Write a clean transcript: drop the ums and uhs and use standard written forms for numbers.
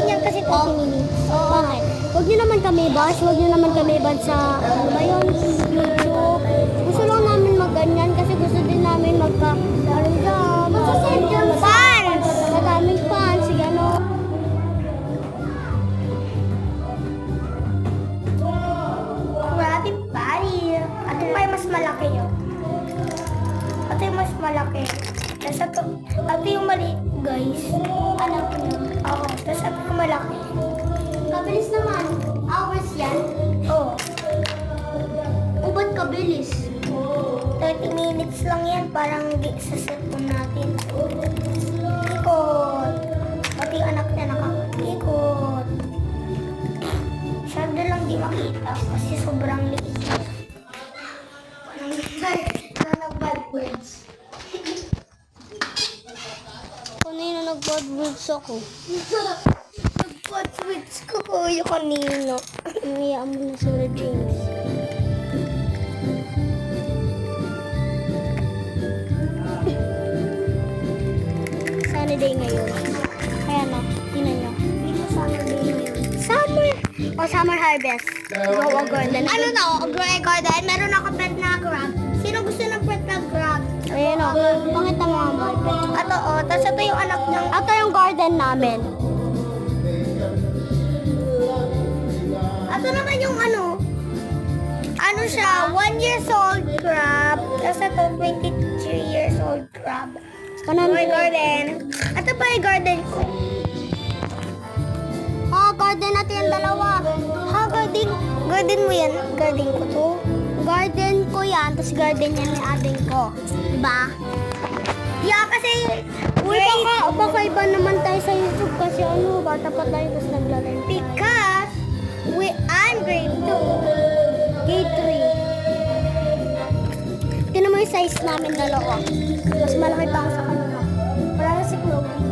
ganyan kasi 30 minutes. Bakit? Huwag nyo naman kami bash, huwag nyo naman kami bad sa, ano ba yun, YouTube. Gusto lang namin magganyan kasi gusto din namin ano dyan, Magsasend yung fans! madaming fans, si gano'n. Grabe pari. Ito pa yung mas malaki yun. Ito yung mas malaki. Tapos ito yung maliit, guys. Alam ko yun. Oo. Tapos ito yung malaki. Kabilis naman. Hours yan. Oo. O ba't kabilis? 30 minutes lang yan. Parang sa cellphone natin. Ikot. Pati yung anak niya nakakikot. Masyado lang di makita kasi sobrang liit. Nag-bad words. Kanina nag-bad words ako. Nag-bad words ko kuya kanino. Umiyak mo na sa James. Sunny day ngayon. Kaya na, tinan nyo. Dito Saturday ngayon. Summer! O summer harvest. Go a garden. Ano to? Gray garden? Meron ako pet na crab. Sino gusto ng pet na crab? Ayan o. Pakita mo ang garden. Ito o. Tapos ito yung anak ng... Ito yung garden namin. Ito naman yung ano. Ano siya? 1 years old crab. Tapos ito 23 years old crab. Gray garden. Ito pa yung garden ko. Oh, garden natin yung dalawa. Ha, garden? Garden mo yan? Garden ko to? Garden ko yan, tapos garden yan ni ading ko. Diba? Yeah, kasi... Uy, baka iba naman tayo sa YouTube kasi ano, bata pa tayo tapos naglalaro. Because I'm grade 2. Grade 3. Tingnan mo yung size namin dalawa. Mas malaki pa ako sa kanila. Para si Chloe.